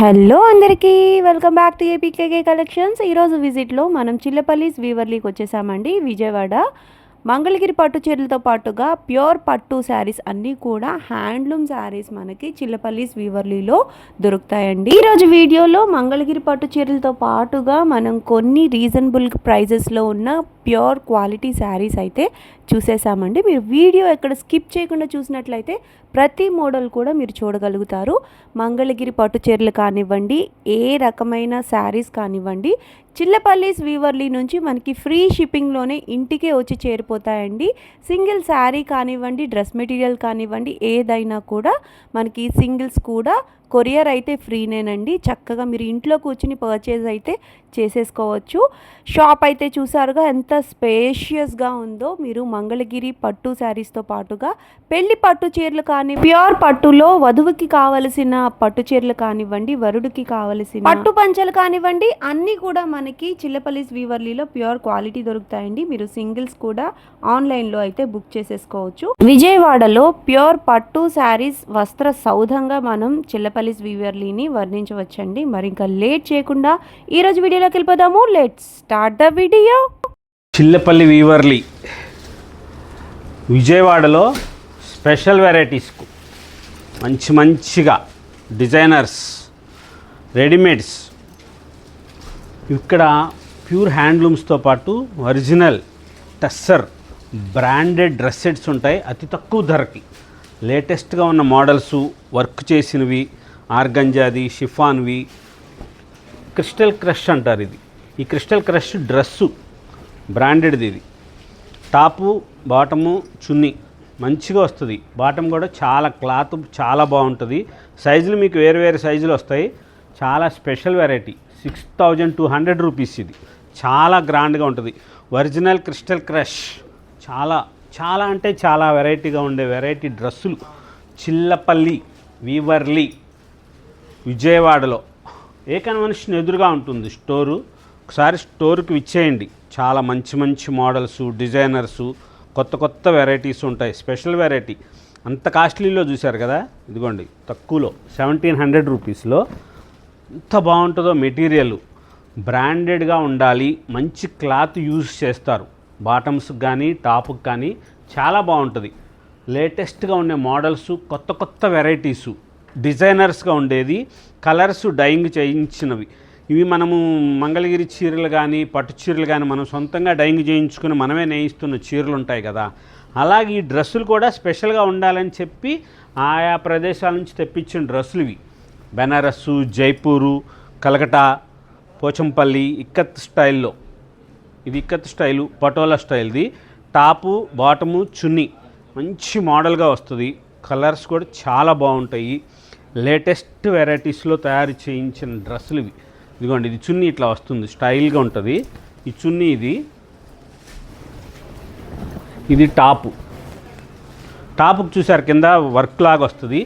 Hello అందరికీ welcome back to APKK collections. ఈరోజు విజిట్లో మనం చిల్లపల్లిస్ వీవర్లీకి వచ్చేసామండి. విజయవాడ మంగళగిరి పట్టు చీరలతో పాటుగా ప్యూర్ పట్టు శారీస్ అన్నీ కూడా హ్యాండ్లూమ్ శారీస్ మనకి చిల్లపల్లిస్ వీవర్లీలో దొరుకుతాయండి. ఈరోజు వీడియోలో మంగళగిరి పట్టు చీరలతో పాటుగా మనం కొన్ని రీజనబుల్ ప్రైజెస్లో ఉన్న ప్యూర్ క్వాలిటీ శారీస్ అయితే చూసేసామండి. మీరు వీడియో ఎక్కడ స్కిప్ చేయకుండా చూసినట్లయితే ప్రతి మోడల్ కూడా మీరు చూడగలుగుతారు. మంగళగిరి పట్టు చీరలు కానివ్వండి, ఏ రకమైన శారీస్ కానివ్వండి, చిల్లపల్లిస్ వీవర్లీ నుంచి మనకి ఫ్రీ షిప్పింగ్లోనే ఇంటికే వచ్చి చేరిపోతాయండి. సింగిల్ శారీ కానివ్వండి, డ్రెస్ మెటీరియల్ కానివ్వండి, ఏదైనా కూడా మనకి సింగిల్స్ కూడా కొరియర్ అయితే ఫ్రీనేనండి. చక్కగా మీరు ఇంట్లో కూర్చుని పర్చేజ్ అయితే చేసేసుకోవచ్చు. షాప్ అయితే చూసారుగా ఎంత స్పేషియస్గా ఉందో. మీరు మంగళగిరి పట్టు శారీస్తో పాటుగా పెళ్లి పట్టు చీరలు కానీ, ప్యూర్ పట్టులో వధువుకి కావలసిన పట్టు చీరలు కానివ్వండి, వరుడికి కావలసిన పట్టు పంచలు కానివ్వండి, అన్నీ కూడా మనకి చిల్లపల్లిస్ వీవర్లీలో ప్యూర్ క్వాలిటీ దొరుకుతాయండి. మీరు సింగిల్స్ కూడా ఆన్లైన్లో అయితే బుక్ చేసేసుకోవచ్చు. విజయవాడలో ప్యూర్ పట్టు శారీస్ వస్త్ర సౌధంగా మనం చిల్లపల్లిస్ వీవర్లీని వర్ణించవచ్చండి. మరి ఇంకా లేట్ చేయకుండా ఈరోజు వీడియోలోకి వెళ్ళిపోదాము. Let's start the video. Chillapalli వీవర్లీ విజయవాడలో స్పెషల్ వెరైటీస్కు మంచిగా డిజైనర్స్, రెడీమేడ్స్, ఇక్కడ ప్యూర్ హ్యాండ్లూమ్స్తో పాటు original tussar branded dress sets ఉంటాయి అతి తక్కువ ధరకి. లేటెస్ట్గా ఉన్న మోడల్సు, వర్క్ చేసినవి, ఆర్గంజాది, షిఫాన్వి, క్రిస్టల్ క్రష్ అంటారు ఇది. ఈ క్రిస్టల్ క్రష్ డ్రెస్సు బ్రాండెడ్ది. ఇది టాపు, బాటము, చున్నీ మంచిగా వస్తుంది. బాటం కూడా చాలా క్లాత్ చాలా బాగుంటుంది. సైజులు మీకు వేరు సైజులు వస్తాయి. చాలా స్పెషల్ వెరైటీ. 6200 రూపీస్. ఇది చాలా గ్రాండ్గా ఉంటుంది. ఒరిజినల్ క్రిస్టల్ క్రష్ చాలా అంటే చాలా వెరైటీగా ఉండే వెరైటీ డ్రెస్సులు చిల్లపల్లి వీవర్లీ విజయవాడలో. ఏకన్వెన్షన్ ఎదురుగా ఉంటుంది స్టోరు. ఒకసారి స్టోర్కి విచ్చేయండి. చాలా మంచి మోడల్సు, డిజైనర్సు, కొత్త వెరైటీస్ ఉంటాయి. స్పెషల్ వెరైటీ అంత కాస్ట్లీలో చూశారు కదా, ఇదిగోండి తక్కువలో 1700 రూపీస్లో. ఎంత బాగుంటుందో మెటీరియల్. బ్రాండెడ్గా ఉండాలి, మంచి క్లాత్ యూజ్ చేస్తారు. బాటమ్స్కి కానీ టాప్కి కానీ చాలా బాగుంటుంది. లేటెస్ట్గా ఉండే మోడల్స్, కొత్త వెరైటీసు, డిజైనర్స్గా ఉండేది, కలర్స్ డైయింగ్ చేయించినవి. ఇవి మనము మంగళగిరి చీరలు కానీ పట్టు చీరలు కానీ మనం సొంతంగా డైయింగ్ చేయించుకుని మనమే నేయిస్తున్న చీరలు ఉంటాయి కదా, అలాగే ఈ డ్రెస్సులు కూడా స్పెషల్గా ఉండాలని చెప్పి ఆయా ప్రదేశాల నుంచి తెప్పించిన డ్రెస్సులు ఇవి. బెనారస్సు, జైపూరు, కలకటా, పోచంపల్లి ఇక్కత్ స్టైల్లో. ఇది ఇక్కత్ స్టైలు, పటోలా స్టైల్ది. టాపు, బాటము, చున్నీ మంచి మోడల్గా వస్తుంది. కలర్స్ కూడా చాలా బాగుంటాయి. లేటెస్ట్ వెరైటీస్లో తయారు చేయించిన డ్రెస్సులు ఇవి. ఇదిగోండి, ఇది చున్నీ ఇట్లా వస్తుంది, స్టైల్గా ఉంటుంది ఈ చున్నీ. ఇది టాపుకు చూసారు కింద వర్క్ లాగా వస్తుంది.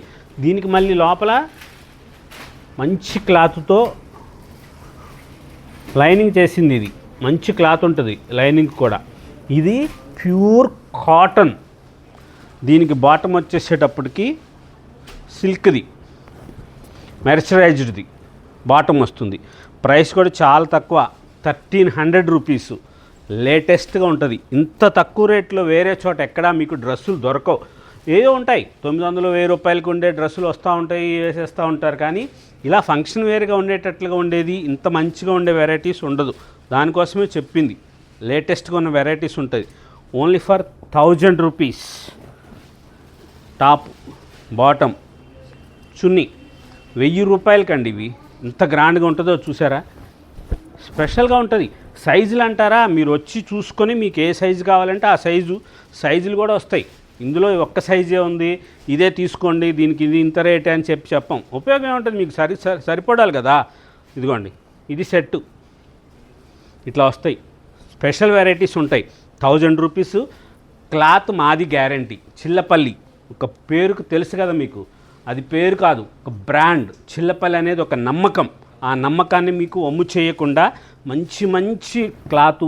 దీనికి మళ్ళీ లోపల మంచి క్లాత్తో లైనింగ్ చేసింది. ఇది మంచి క్లాత్ ఉంటుంది లైనింగ్ కూడా. ఇది ప్యూర్ కాటన్. దీనికి బాటమ్ వచ్చేసేటప్పటికి సిల్క్ది, మెర్సరైజ్డ్ది బాటమ్ వస్తుంది. ప్రైస్ కూడా చాలా తక్కువ, 1300 రూపీస్. లేటెస్ట్గా ఉంటుంది. ఇంత తక్కువ రేట్లో వేరే చోట ఎక్కడా మీకు డ్రెస్సులు దొరకవు. ఏదో ఉంటాయి 900, 1000 రూపాయలకి ఉండే డ్రెస్సులు వస్తూ ఉంటాయి, వేసేస్తూ ఉంటారు. కానీ ఇలా ఫంక్షన్ వేర్గా ఉండేటట్లుగా ఉండేది, ఇంత మంచిగా ఉండే వెరైటీస్ ఉండదు. దానికోసమే చెప్పింది. లేటెస్ట్గా ఉన్న వెరైటీస్ ఉంటుంది. Only for 1000 rupees. Top, bottom, chunni 1000 రూపాయలకండి. ఇవి ఇంత గ్రాండ్గా ఉంటుందో చూసారా, స్పెషల్గా ఉంటుంది. సైజులు అంటారా, మీరు వచ్చి చూసుకొని మీకు ఏ సైజు కావాలంటే ఆ సైజులు కూడా వస్తాయి. ఇందులో ఒక్క సైజే ఉంది, ఇదే తీసుకోండి, దీనికి ఇది ఇంత రేటే అని చెప్పం. ఉపయోగం ఏముంటుంది, మీకు సరిపడాలి కదా. ఇదిగోండి, ఇది సెట్టు ఇట్లా వస్తాయి. స్పెషల్ వెరైటీస్ ఉంటాయి. 1000 రూపీస్. క్లాత్ మాది గ్యారంటీ. చిల్లపల్లి ఒక పేరుకు తెలుసు కదా మీకు, అది పేరు కాదు, ఒక బ్రాండ్. చిల్లపల్లి అనేది ఒక నమ్మకం. ఆ నమ్మకాన్ని మీకు వమ్ము చేయకుండా మంచి క్లాతు,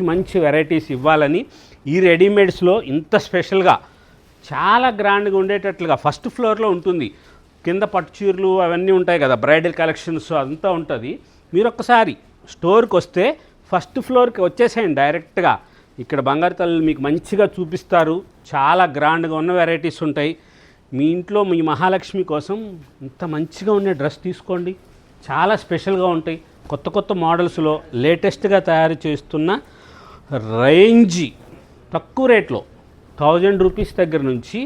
మంచి వెరైటీస్ ఇవ్వాలని ఈ రెడీమేడ్స్లో ఇంత స్పెషల్గా చాలా గ్రాండ్గా ఉండేటట్లుగా ఫస్ట్ ఫ్లోర్లో ఉంటుంది. కింద పట్టు చీరలు అవన్నీ ఉంటాయి కదా, బ్రైడల్ కలెక్షన్స్ అంతా ఉంటుంది. మీరు ఒక్కసారి స్టోర్కి వస్తే ఫస్ట్ ఫ్లోర్కి వచ్చేసేయండి డైరెక్ట్గా. ఇక్కడ బంగారు తల్లులు మీకు మంచిగా చూపిస్తారు. చాలా గ్రాండ్గా ఉన్న వెరైటీస్ ఉంటాయి. మీ ఇంట్లో మీ మహాలక్ష్మి కోసం ఇంత మంచిగా ఉండే డ్రెస్ తీసుకోండి. చాలా స్పెషల్గా ఉంటాయి. కొత్త కొత్త మోడల్స్లో లేటెస్ట్గా తయారు చేస్తున్న రేంజీ తక్కువ రేట్లో 1000 రూపీస్ దగ్గర నుంచి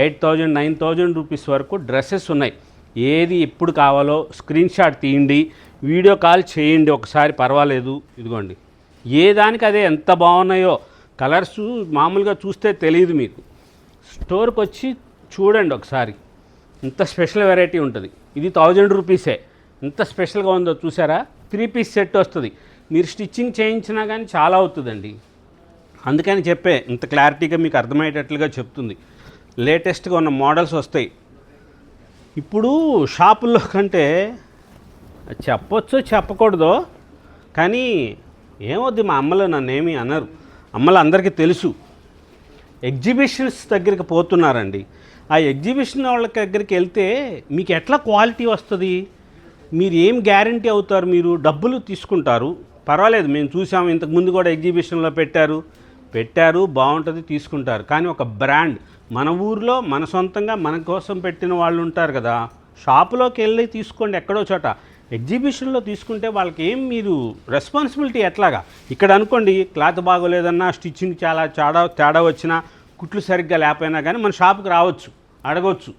8000 9000 రూపీస్ వరకు డ్రెస్సెస్ ఉన్నాయి. ఏది ఎప్పుడు కావాలో స్క్రీన్ షాట్ తీయండి, వీడియో కాల్ చేయండి ఒకసారి, పర్వాలేదు. ఇదిగోండి, ఏ దానికి అదే ఎంత బాగున్నాయో. కలర్స్ మామూలుగా చూస్తే తెలియదు మీకు. స్టోర్కి వచ్చి చూడండి ఒకసారి, ఇంత స్పెషల్ వెరైటీ ఉంటుంది. ఇది 1000 రూపీసే. ఎంత స్పెషల్గా ఉందో చూసారా. 3 పీస్ సెట్ వస్తుంది. మీరు స్టిచ్చింగ్ చేయించినా కానీ చాలా అవుతుందండి. అందుకని చెప్పే ఇంత క్లారిటీగా మీకు అర్థమయ్యేటట్లుగా చెప్తుంది. లేటెస్ట్గా ఉన్న మోడల్స్ వస్తాయి. ఇప్పుడు షాపుల్లో కంటే చెప్పొచ్చో చెప్పకూడదో కానీ ఏమొద్ది, మా అమ్మలు నన్నేమీ అనరు. అమ్మలు అందరికీ తెలుసు. ఎగ్జిబిషన్స్ దగ్గరికి పోతున్నారండి. ఆ ఎగ్జిబిషన్ వాళ్ళ దగ్గరికి వెళ్తే మీకు ఎట్లా క్వాలిటీ వస్తుంది, మీరు ఏం గ్యారంటీ అవుతారు, మీరు డబ్బులు తీసుకుంటారు. పర్వాలేదు, మేము చూసాము, ఇంతకుముందు కూడా ఎగ్జిబిషన్లో పెట్టారు బాగుంటుంది, తీసుకుంటారు. కానీ ఒక బ్రాండ్ మన ఊర్లో మన సొంతంగా మన కోసం పెట్టిన వాళ్ళు ఉంటారు కదా, షాపులోకి వెళ్ళి తీసుకోండి ఎక్కడో చోట. ఎగ్జిబిషన్లో తీసుకుంటే వాళ్ళకి ఏం మీరు రెస్పాన్సిబిలిటీ ఎట్లాగా. ఇక్కడ అనుకోండి క్లాత్ బాగోలేదన్నా, స్టిచ్చింగ్ చాలా తేడా వచ్చినా, కుట్లు సరిగ్గా లేకపోయినా కానీ మన షాపుకి రావచ్చు, అడగవచ్చు,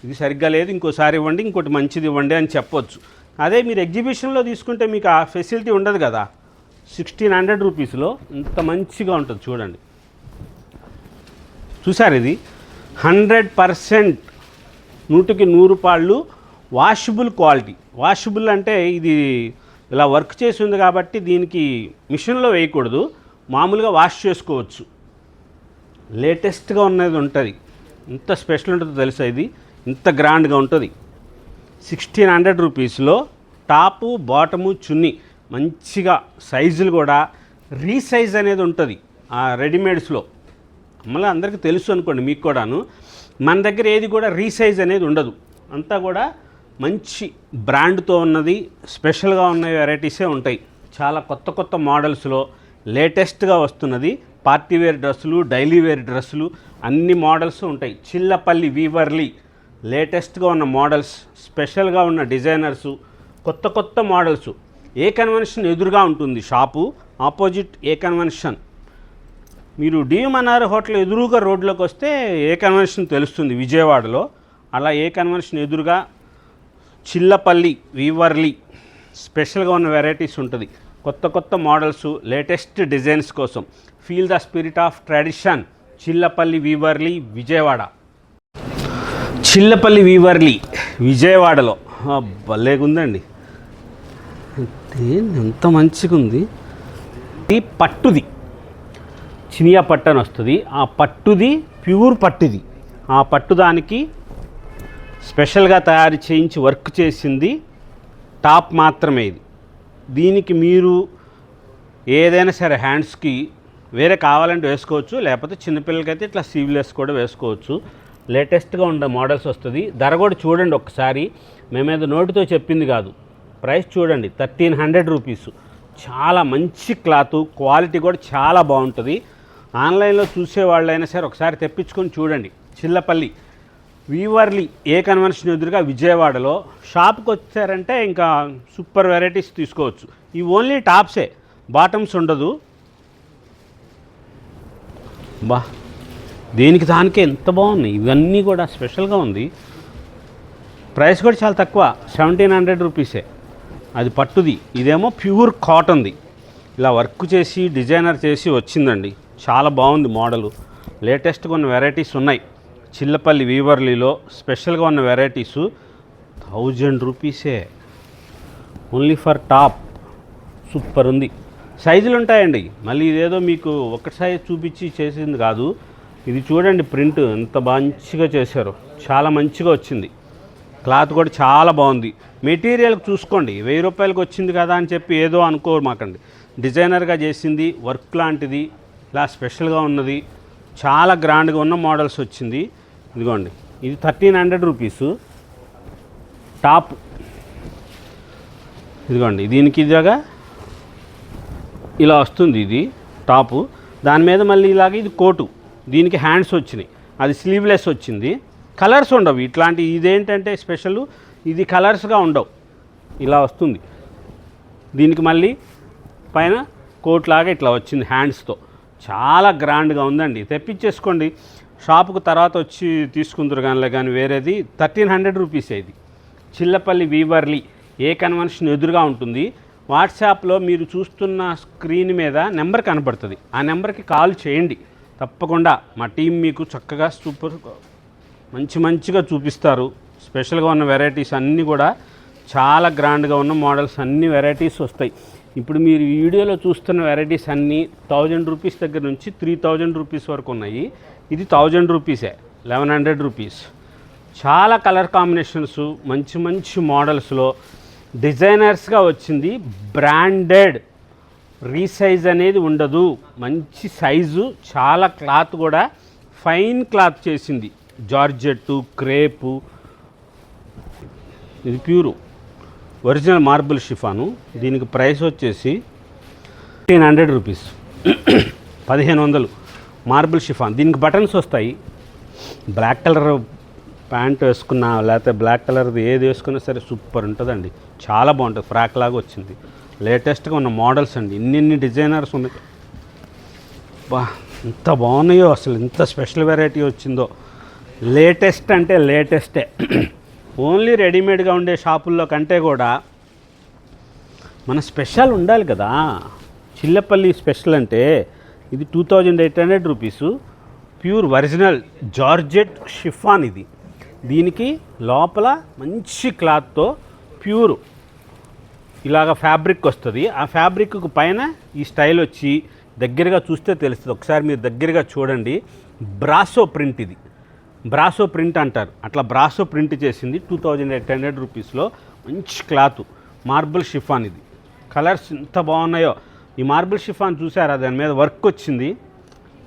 ఇది సరిగ్గా లేదు ఇంకోసారి ఇవ్వండి, ఇంకోటి మంచిది ఇవ్వండి అని చెప్పొచ్చు. అదే మీరు ఎగ్జిబిషన్లో తీసుకుంటే మీకు ఆ ఫెసిలిటీ ఉండదు కదా. 1600 రూపీస్లో ఇంత మంచిగా ఉంటుంది చూడండి. చూసారు, ఇది 100% 100కి 100 రూపాయలు వాషబుల్ క్వాలిటీ. వాషబుల్ అంటే ఇది ఇలా వర్క్ చేసి ఉంది కాబట్టి దీనికి మిషన్లో వేయకూడదు, మామూలుగా వాష్ చేసుకోవచ్చు. లేటెస్ట్గా ఉన్నది ఉంటుంది. ఇంత స్పెషల్ ఉంటుందో తెలుసా. ఇది ఇంత గ్రాండ్గా ఉంటుంది. 1600 రూపీస్లో టాపు బాటము చున్నీ మంచిగా, సైజులు కూడా రీసైజ్ అనేది ఉంటుంది ఆ రెడీమేడ్స్లో. మళ్ళీ అందరికీ తెలుసు అనుకోండి, మీకు కూడాను. మన దగ్గర ఏది కూడా రీసైజ్ అనేది ఉండదు. అంతా కూడా మంచి బ్రాండ్తో ఉన్నది, స్పెషల్గా ఉన్న వెరైటీసే ఉంటాయి. చాలా కొత్త కొత్త మోడల్స్లో లేటెస్ట్గా వస్తున్నది. పార్టీ వేర్ డ్రెస్సులు, డైలీ వేర్ డ్రెస్సులు అన్ని మోడల్స్ ఉంటాయి. చిల్లపల్లి వీవర్లీ లేటెస్ట్గా ఉన్న మోడల్స్, స్పెషల్గా ఉన్న డిజైనర్సు, కొత్త కొత్త మోడల్స్. ఏ కన్వెన్షన్ ఎదురుగా ఉంటుంది షాపు, ఆపోజిట్ ఏ కన్వెన్షన్. మీరు డిఎంఎన్ఆర్ హోటల్ ఎదురుగా రోడ్లోకి వస్తే ఏ కన్వెన్షన్ తెలుస్తుంది విజయవాడలో. అలా ఏ కన్వెన్షన్ ఎదురుగా చిల్లపల్లి వీవర్లీ స్పెషల్గా ఉన్న వెరైటీస్ ఉంటుంది. కొత్త కొత్త మోడల్స్, లేటెస్ట్ డిజైన్స్ కోసం. Feel the spirit of tradition. Chillapalli వీవర్లీ Vijayawada. Chillapalli వీవర్లీ విజయవాడలో భలేగుందండి. ఎంత మంచిగా ఉంది. ఇది పట్టుది, చినియా పట్టు అని వస్తుంది. ఆ పట్టుది ప్యూర్ పట్టుది. ఆ పట్టు దానికి స్పెషల్గా తయారు చేయించి వర్క్ చేసింది టాప్ మాత్రమే. ఇది దీనికి మీరు ఏదైనా సరే హ్యాండ్స్కి వేరే కావాలంటే వేసుకోవచ్చు, లేకపోతే చిన్నపిల్లలకైతే ఇట్లా స్లీవ్లెస్ కూడా వేసుకోవచ్చు. లేటెస్ట్గా ఉండే మోడల్స్ వస్తుంది. ధర కూడా చూడండి ఒక్కసారి, మేమేదో నోటితో చెప్పింది కాదు. ప్రైస్ చూడండి, 1300 రూపీస్. చాలా మంచి క్లాత్, క్వాలిటీ కూడా చాలా బాగుంటుంది. ఆన్లైన్లో చూసే వాళ్ళైనా సరే ఒకసారి తెప్పించుకొని చూడండి. చిల్లపల్లి వీవర్లీ ఏ కన్వెన్షన్ ఎదురుగా విజయవాడలో. షాప్కి వచ్చారంటే ఇంకా సూపర్ వెరైటీస్ తీసుకోవచ్చు. ఇవి ఓన్లీ టాప్సే, బాటమ్స్ ఉండదు. బా, దేనికి దానికే ఎంత బాగున్నాయి. ఇవన్నీ కూడా స్పెషల్గా ఉంది. ప్రైస్ కూడా చాలా తక్కువ, 1700 రూపీసే. అది పట్టుది, ఇదేమో ప్యూర్ కాటన్ది. ఇలా వర్క్ చేసి డిజైనర్ చేసి వచ్చిందండి. చాలా బాగుంది మోడలు. లేటెస్ట్గా ఉన్న వెరైటీస్ ఉన్నాయి. చిల్లపల్లి వీవర్లీలో స్పెషల్గా ఉన్న వెరైటీసు 1000 రూపీసే ఓన్లీ ఫర్ టాప్. సూపర్ ఉంది. సైజులు ఉంటాయండి. మళ్ళీ ఇదేదో మీకు ఒకటి సైజ్ చూపించి చేసింది కాదు. ఇది చూడండి, ప్రింట్ ఎంత మంచిగా చేశారో, చాలా మంచిగా వచ్చింది. క్లాత్ కూడా చాలా బాగుంది. మెటీరియల్ చూసుకోండి, 1000 రూపాయలకి వచ్చింది కదా అని చెప్పి ఏదో అనుకోమాకండి. డిజైనర్గా చేసింది, వర్క్ లాంటిది, ఇలా స్పెషల్గా ఉన్నది, చాలా గ్రాండ్గా ఉన్న మోడల్స్ వచ్చింది. ఇదిగోండి, ఇది 1300 రూపీసు. టాప్ ఇదిగోండి, దీనికి ఇదిగా ఇలా వస్తుంది, ఇది టాపు. దాని మీద మళ్ళీ ఇలాగ ఇది కోటు, దీనికి హ్యాండ్స్ వచ్చినాయి, అది స్లీవ్లెస్ వచ్చింది. కలర్స్ ఉండవు ఇట్లాంటి, ఇదేంటంటే స్పెషల్, ఇది కలర్స్గా ఉండవు, ఇలా వస్తుంది. దీనికి మళ్ళీ పైన కోట్ లాగా ఇట్లా వచ్చింది హ్యాండ్స్తో. చాలా గ్రాండ్గా ఉందండి. తెప్పించేసుకోండి, షాపుకు తర్వాత వచ్చి తీసుకుందరు కానీ వేరేది. 1300 రూపీసే ఇది. చిల్లపల్లి వీవర్లీ ఏ కన్వెన్షన్ ఎదురుగా ఉంటుంది. వాట్సాప్లో మీరు చూస్తున్న స్క్రీన్ మీద నెంబర్ కనబడుతుంది, ఆ నెంబర్కి కాల్ చేయండి. తప్పకుండా మా టీం మీకు చక్కగా సూపర్ మంచిగా చూపిస్తారు. స్పెషల్గా ఉన్న వెరైటీస్ అన్నీ కూడా చాలా గ్రాండ్గా ఉన్న మోడల్స్ అన్ని వెరైటీస్ వస్తాయి. ఇప్పుడు మీరు ఈ వీడియోలో చూస్తున్న వెరైటీస్ అన్నీ 1000 రూపీస్ దగ్గర నుంచి 3000 రూపీస్ వరకు ఉన్నాయి. ఇది 1000 రూపీసే, 1100 రూపీస్. చాలా కలర్ కాంబినేషన్స్, మంచి మోడల్స్లో డిజైనర్స్గా వచ్చింది. బ్రాండెడ్ రీసైజ్ అనేది ఉండదు, మంచి సైజు. చాలా క్లాత్ కూడా ఫైన్ క్లాత్ చేసింది, జార్జెట్టు, క్రేపు. ఇది ప్యూరు ఒరిజినల్ మార్బుల్ షిఫాను. దీనికి ప్రైస్ వచ్చేసి 1500 రూపీస్, 1500 మార్బుల్ షిఫాన్. దీనికి బటన్స్ వస్తాయి. బ్లాక్ కలర్ ప్యాంట్ వేసుకున్నా లేకపోతే బ్లాక్ కలర్ది ఏది వేసుకున్నా సరే సూపర్ ఉంటుందండి, చాలా బాగుంటుంది. ఫ్రాక్ లాగా వచ్చింది. లేటెస్ట్గా ఉన్న మోడల్స్ అండి, ఇన్ని డిజైనర్స్ ఉన్నాయి. బా ఎంత బాగున్నాయో అసలు, ఎంత స్పెషల్ వెరైటీ వచ్చిందో. లేటెస్ట్ అంటే లేటెస్టే. ఓన్లీ రెడీమేడ్గా ఉండే షాపుల్లో కంటే కూడా మన స్పెషల్ ఉండాలి కదా. చిల్లపల్లి స్పెషల్ అంటే ఇది 2800 rupees. Pure original georgette chiffon ఇది. దీనికి లోపల మంచి క్లాత్తో ప్యూర్ ఇలాగ ఫ్యాబ్రిక్ వస్తుంది. ఆ ఫ్యాబ్రిక్కు పైన ఈ స్టైల్ వచ్చి దగ్గరగా చూస్తే తెలుస్తుంది. ఒకసారి మీరు దగ్గరగా చూడండి. బ్రాసో ప్రింట్, ఇది బ్రాసో ప్రింట్ అంటారు. అట్లా బ్రాసో ప్రింట్ చేసింది. 2800 రూపీస్లో మంచి క్లాత్ మార్బుల్ షిఫాన్. ఇది కలర్స్ ఎంత బాగున్నాయో. ఈ మార్బుల్ షిఫాన్ చూసారా, దాని మీద వర్క్ వచ్చింది.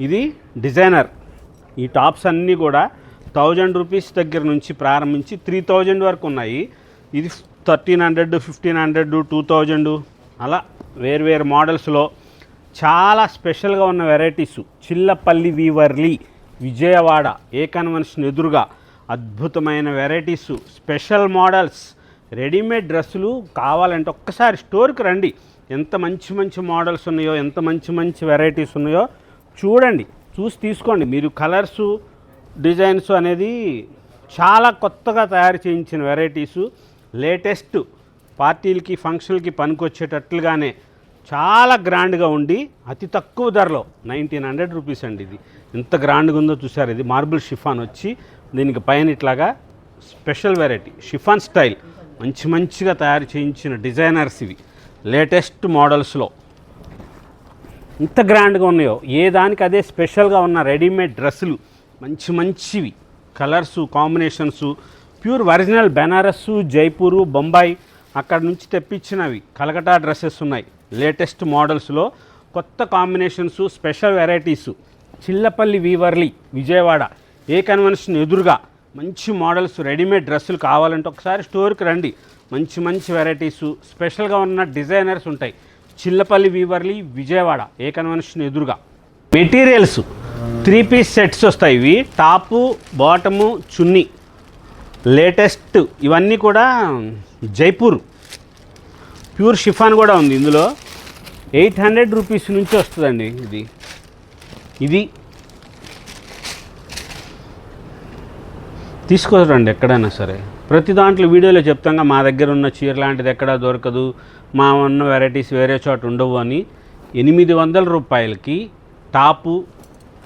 ఇది డిజైనర్. ఈ టాప్స్ అన్నీ కూడా 1000 రూపీస్ దగ్గర నుంచి ప్రారంభించి 3000 వరకు ఉన్నాయి. ఇది 1300, 1500, 2000 అలా వేరు మోడల్స్లో చాలా స్పెషల్గా ఉన్న varieties. Chillapalli వీవర్లీ Vijayawada A convention ఎదురుగా అద్భుతమైన వెరైటీసు, స్పెషల్ మోడల్స్, రెడీమేడ్ డ్రెస్సులు కావాలంటే ఒక్కసారి స్టోర్కి రండి. ఎంత మంచి మోడల్స్ ఉన్నాయో, ఎంత మంచి వెరైటీస్ ఉన్నాయో చూడండి, చూసి తీసుకోండి. మీరు కలర్సు, డిజైన్స్ అనేది చాలా కొత్తగా తయారు చేయించిన వెరైటీసు. లేటెస్ట్ పార్టీలకి, ఫంక్షన్లకి పనికొచ్చేటట్లుగానే చాలా గ్రాండ్గా ఉండి అతి తక్కువ ధరలో 1900 రూపీస్ అండి. ఇది ఎంత గ్రాండ్గా ఉందో చూసారు. ఇది మార్బుల్ షిఫాన్ వచ్చి దీనికి పైన ఇట్లాగా స్పెషల్ వెరైటీ షిఫాన్ స్టైల్ మంచిగా తయారు చేయించిన డిజైనర్స్. ఇవి లేటెస్ట్ మోడల్స్లో ఇంత గ్రాండ్గా ఉన్నాయో, ఏ దానికి అదే స్పెషల్గా ఉన్న రెడీమేడ్ డ్రెస్సులు మంచివి colours, combinations. Pure original Banaras, Jaipur, Bombay అక్కడ నుంచి తెప్పించినవి కలకటా డ్రెస్సెస్ ఉన్నాయి. లేటెస్ట్ మోడల్స్లో కొత్త combinations, special varieties. Chillapalli వీవర్లీ Vijayawada A convention ఎదురుగా మంచి మోడల్స్, రెడీమేడ్ డ్రెస్సులు కావాలంటే ఒకసారి స్టోర్కి రండి. మంచి వెరైటీసు, స్పెషల్గా ఉన్న డిజైనర్స్ ఉంటాయి. చిల్లపల్లి వీవర్లీ విజయవాడ ఏ కన్వెన్షన్ ఎదురుగా. మెటీరియల్స్ 3 పీస్ సెట్స్ వస్తాయి. ఇవి టాపు, బాటము, చున్నీ. లేటెస్ట్ ఇవన్నీ కూడా జైపూర్ ప్యూర్ షిఫాన్ కూడా ఉంది. ఇందులో 800 రూపీస్ నుంచి వస్తుందండి. ఇది తీసుకోరండి ఎక్కడైనా సరే. ప్రతి దాంట్లో వీడియోలో చెప్తాగా మా దగ్గర ఉన్న చీర లాంటిది ఎక్కడా దొరకదు, మా ఉన్న వెరైటీస్ వేరే చోట ఉండవు అని. 800 రూపాయలకి టాపు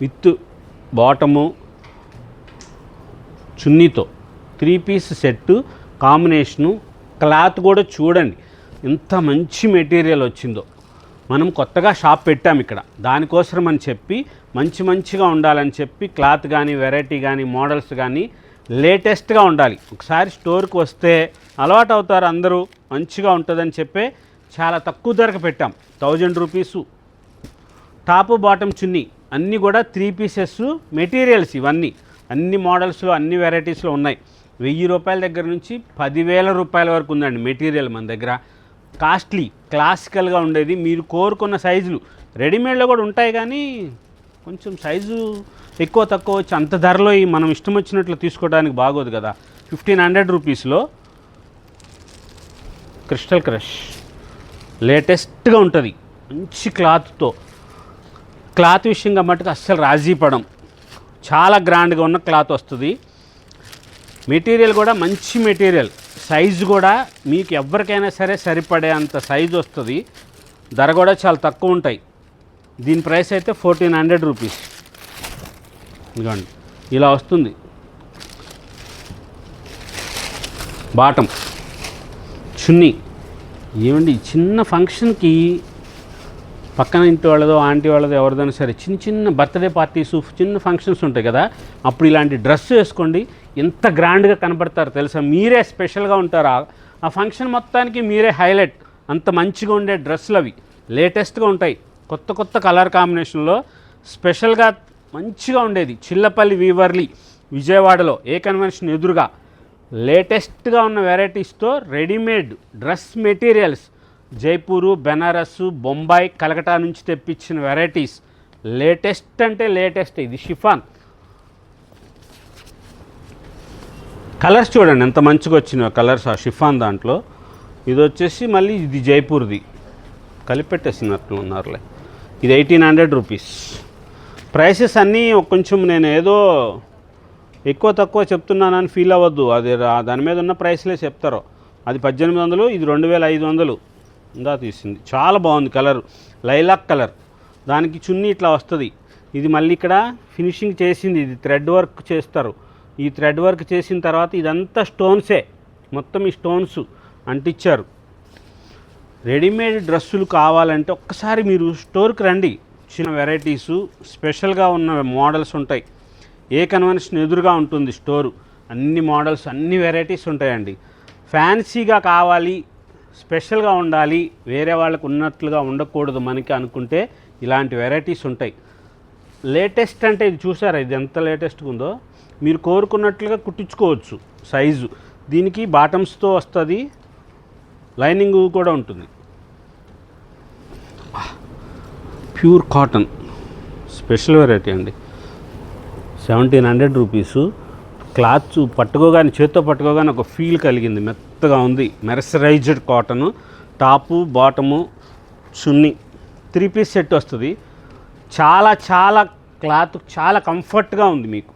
విత్ బాటము చున్నీతో 3 పీస్ సెట్టు కాంబినేషను. క్లాత్ కూడా చూడండి ఎంత మంచి మెటీరియల్ వచ్చిందో. మనం కొత్తగా షాప్ పెట్టాం ఇక్కడ, దానికోసం అని చెప్పి మంచిగా ఉండాలని చెప్పి క్లాత్ కానీ, వెరైటీ కానీ, మోడల్స్ కానీ లేటెస్ట్గా ఉండాలి. ఒకసారి స్టోర్కి వస్తే అలవాటు అవుతారు అందరూ. మంచిగా ఉంటుందని చెప్పే చాలా తక్కువ ధరకు పెట్టాం. 1000 రూపీసు టాపు, బాటమ్, చున్నీ అన్నీ కూడా 3 పీసెస్ మెటీరియల్స్. ఇవన్నీ అన్ని మోడల్స్లో, అన్ని వెరైటీస్లో ఉన్నాయి. రూపాయల దగ్గర నుంచి 10,000 రూపాయల వరకు ఉందండి మెటీరియల్ మన దగ్గర. కాస్ట్లీ క్లాసికల్గా ఉండేది, మీరు కోరుకున్న సైజులు రెడీమేడ్లో కూడా ఉంటాయి, కానీ కొంచెం సైజు ఎక్కువ తక్కువ వచ్చి అంత ధరలో మనం ఇష్టం వచ్చినట్లు తీసుకోవడానికి బాగోదు కదా. 1,500 రూపీస్లో క్రిస్టల్ క్రష్ లేటెస్ట్గా ఉంటుంది, మంచి క్లాత్తో. క్లాత్ విషయంగా మట్టుకు అస్సలు రాజీ పడం, చాలా గ్రాండ్గా ఉన్న క్లాత్ వస్తుంది. మెటీరియల్ కూడా మంచి మెటీరియల్, సైజు కూడా మీకు ఎవరికైనా సరే సరిపడే అంత సైజు వస్తుంది. ధర కూడా చాలా తక్కువ ఉంటాయి. దీని ప్రైస్ అయితే 1,400 రూపీస్. ఇదిగోండి ఇలా వస్తుంది. బాటం, చున్నీ. ఏమండి చిన్న ఫంక్షన్కి పక్కన ఇంటి వాళ్ళదో ఆంటీ వాళ్ళదో ఎవరిదైనా సరే చిన్న చిన్న బర్త్డే పార్టీస్, చిన్న ఫంక్షన్స్ ఉంటాయి కదా, అప్పుడు ఇలాంటి డ్రెస్ వేసుకోండి, ఎంత గ్రాండ్గా కనబడతారు తెలుసా. మీరే స్పెషల్గా ఉంటారు, ఆ ఫంక్షన్ మొత్తానికి మీరే హైలైట్. అంత మంచిగా ఉండే డ్రెస్సులు అవి లేటెస్ట్గా ఉంటాయి, కొత్త కొత్త కలర్ కాంబినేషన్లో స్పెషల్గా మంచిగా ఉండేది. చిల్లపల్లి వీవర్లీ విజయవాడలో ఏ కన్వెన్షన్ ఎదురుగా లేటెస్ట్గా ఉన్న వెరైటీస్తో readymade dress materials, Jaipur, Banaras, Bombay, Calcutta నుంచి తెప్పించిన వెరైటీస్. లేటెస్ట్ అంటే లేటెస్ట్. ఇది షిఫాన్. కలర్స్ చూడండి ఎంత మంచిగా వచ్చినాయో కలర్స్ ఆ షిఫాన్ దాంట్లో. ఇది వచ్చేసి మళ్ళీ ఇది జైపూర్ది, కలిపెట్టేసినట్లు ఉన్నారులే. ఇది 1,800 రూపీస్. ప్రైసెస్ అన్నీ కొంచెం నేను ఏదో ఎక్కువ తక్కువ చెప్తున్నానని ఫీల్ అవ్వద్దు, అది దాని మీద ఉన్న ప్రైస్లే చెప్తారు. అది 1,800, ఇది 2,500 ఇందా తీసింది. చాలా బాగుంది కలర్, లైలాక్ కలర్. దానికి చున్నీ ఇట్లా వస్తుంది. ఇది మళ్ళీ ఇక్కడ ఫినిషింగ్ చేసింది, ఇది థ్రెడ్ వర్క్ చేస్తారు. ఈ థ్రెడ్ వర్క్ చేసిన తర్వాత ఇదంతా స్టోన్సే, మొత్తం ఈ స్టోన్స్ అంటించారు. రెడీమేడ్ డ్రెస్సులు కావాలంటే ఒక్కసారి మీరు స్టోర్కి రండి. చిన్న వెరైటీసు, స్పెషల్గా ఉన్న మోడల్స్ ఉంటాయి. ఏ కన్వెన్షన్ ఎదురుగా ఉంటుంది స్టోరు, అన్ని మోడల్స్ అన్ని వెరైటీస్ ఉంటాయండి. ఫ్యాన్సీగా కావాలి, స్పెషల్గా ఉండాలి, వేరే వాళ్ళకు ఉన్నట్లుగా ఉండకూడదు మనకి అనుకుంటే ఇలాంటి వెరైటీస్ ఉంటాయి. లేటెస్ట్ అంటే ఇది చూసారా, ఇది ఎంత లేటెస్ట్గా ఉందో. మీరు కోరుకున్నట్లుగా కుట్టించుకోవచ్చు సైజు. దీనికి బాటమ్స్తో వస్తుంది, లైనింగ్ కూడా ఉంటుంది. ప్యూర్ కాటన్ స్పెషల్ వెరైటీ అండి. 1,700 రూపీసు. క్లాత్ పట్టుకోగానే, చేత్తో పట్టుకోగానే ఒక ఫీల్ కలిగింది, మెత్తగా ఉంది. మెర్సరైజ్డ్ కాటను, టాపు బాటము చున్నీ, 3 పీస్ సెట్ వస్తుంది. చాలా చాలా క్లాత్ చాలా కంఫర్ట్గా ఉంది, మీకు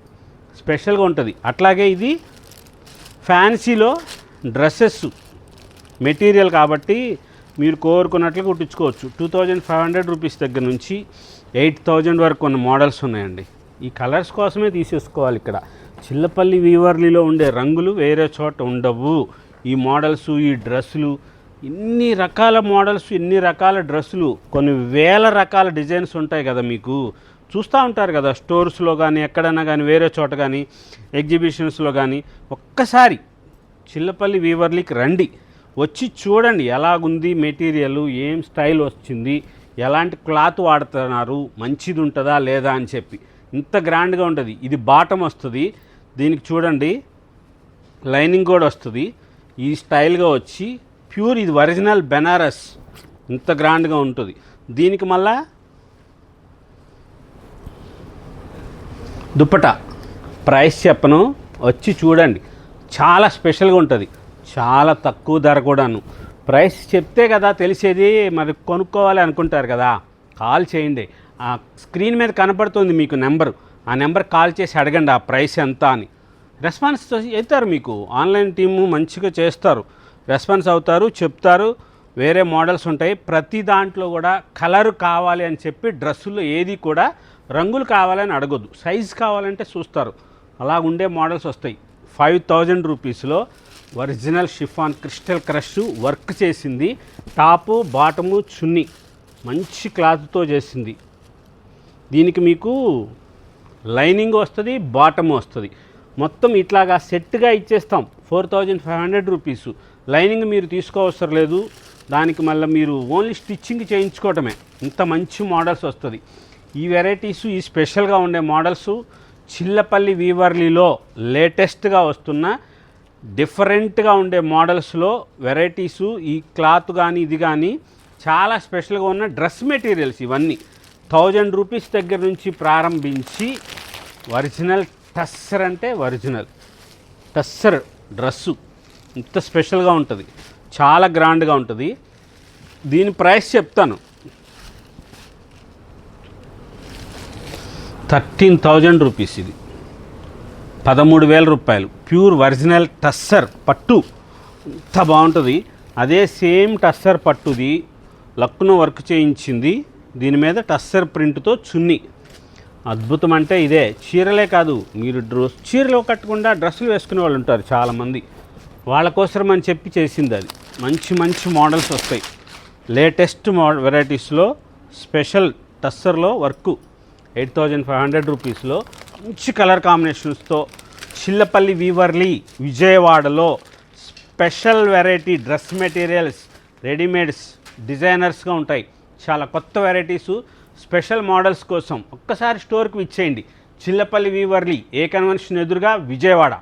స్పెషల్గా ఉంటుంది. అట్లాగే ఇది ఫ్యాన్సీలో డ్రెస్సెస్ మెటీరియల్ కాబట్టి మీరు కోరుకున్నట్లు కుట్టించుకోవచ్చు. 2,500 రూపీస్ దగ్గర నుంచి 8,000 వరకు ఉన్న మోడల్స్ ఉన్నాయండి. ఈ కలర్స్ కోసమే తీసేసుకోవాలి. ఇక్కడ చిల్లపల్లి వీవర్లీలో ఉండే రంగులు వేరే చోట ఉండవు. ఈ మోడల్స్, ఈ డ్రెస్సులు, ఇన్ని రకాల మోడల్స్, ఇన్ని రకాల డ్రెస్సులు, కొన్ని వేల రకాల డిజైన్స్ ఉంటాయి కదా, మీకు చూస్తూ ఉంటారు కదా స్టోర్స్లో కానీ ఎక్కడైనా కానీ వేరే చోట కానీ ఎగ్జిబిషన్స్లో కానీ. ఒక్కసారి చిల్లపల్లి వీవర్లీకి రండి, వచ్చి చూడండి ఎలాగుంది మెటీరియల్, ఏం స్టైల్ వచ్చింది, ఎలాంటి క్లాత్ వాడుతున్నారు, మంచిది ఉంటుందా లేదా అని చెప్పి. ఇంత గ్రాండ్గా ఉంటుంది. ఇది బాటమ్ వస్తుంది, దీనికి చూడండి లైనింగ్ కూడా వస్తుంది. ఈ స్టైల్గా వచ్చి ప్యూర్, ఇది ఒరిజినల్ బెనారస్, ఇంత గ్రాండ్గా ఉంటుంది. దీనికి మళ్ళా దుప్పట ప్రైస్ చెప్పను, వచ్చి చూడండి. చాలా స్పెషల్గా ఉంటుంది, చాలా తక్కువ ధర కూడాను. ప్రైస్ చెప్తే కదా తెలిసేది, మరి కొనుక్కోవాలి అనుకుంటారు కదా, కాల్ చేయండి. ఆ స్క్రీన్ మీద కనపడుతుంది మీకు నెంబరు, ఆ నెంబర్ కాల్ చేసి అడగండి ఆ ప్రైస్ ఎంత అని. రెస్పాన్స్ అవుతారు, మీకు ఆన్లైన్ టీము మంచిగా చేస్తారు, రెస్పాన్స్ అవుతారు, చెప్తారు. వేరే మోడల్స్ ఉంటాయి, ప్రతి దాంట్లో కూడా కలర్ కావాలి అని చెప్పి డ్రెస్సుల్లో ఏది కూడా రంగులు కావాలని అడగొద్దు, సైజ్ కావాలంటే చూస్తారు. అలా ఉండే మోడల్స్ వస్తాయి. 5,000 రూపీస్లో original chiffon crystal crush work చేసింది. టాపు బాటము చున్నీ మంచి క్లాత్తో చేసింది. దీనికి మీకు లైనింగ్ వస్తుంది, బాటమ్ వస్తుంది. మొత్తం ఇట్లాగా సెట్గా ఇచ్చేస్తాం. 4,500 రూపీసు. లైనింగ్ మీరు తీసుకోవసరం లేదు, దానికి మళ్ళీ మీరు ఓన్లీ స్టిచ్చింగ్ చేయించుకోవటమే. ఇంత మంచి మోడల్స్ వస్తుంది. ఈ వెరైటీస్, ఈ స్పెషల్గా ఉండే మోడల్స్ చిల్లపల్లి వీవర్లీలో లేటెస్ట్గా వస్తున్న డిఫరెంట్గా ఉండే మోడల్స్లో వెరైటీసు, ఈ క్లాత్ కానీ ఇది కానీ చాలా స్పెషల్గా ఉన్న డ్రెస్ మెటీరియల్స్ ఇవన్నీ 1000 రూపీస్ దగ్గర నుంచి ప్రారంభించి ఒరిజినల్ టస్సర్ అంటే ఒరిజినల్ టస్సర్ డ్రెస్సు ఇంత స్పెషల్గా ఉంటుంది, చాలా గ్రాండ్గా ఉంటుంది. దీని ప్రైస్ చెప్తాను, 13,000 రూపీస్. ఇది 13,000 రూపాయలు. ప్యూర్ ఒరిజినల్ టస్సర్ పట్టు, ఇంత బాగుంటుంది. అదే సేమ్ టస్సర్ పట్టుది లక్నో వర్క్ చేయించింది, దీని మీద టస్సర్ ప్రింట్తో చున్నీ. అద్భుతం అంటే ఇదే. చీరలే కాదు, మీరు చీరలు కట్టకుండా డ్రెస్సులు వేసుకునే వాళ్ళు ఉంటారు చాలామంది, వాళ్ళ కోసం అని చెప్పి చేసింది అది. మంచి మంచి మోడల్స్ వస్తాయి, లేటెస్ట్ వెరైటీస్లో స్పెషల్ టస్సర్లో వర్క్ 8,500 రూపీస్లో మంచి కలర్ కాంబినేషన్స్తో చిల్లపల్లి వీవర్లీ విజయవాడలో special variety dress materials, readymades, డిజైనర్స్గా ఉంటాయి. చాలా కొత్త వెరైటీసు, స్పెషల్ మోడల్స్ కోసం ఒక్కసారి స్టోర్కి విచ్చేయండి. చిల్లపల్లి వీవర్లీ ఏ కన్వెన్షన్ ఎదురుగా విజయవాడ.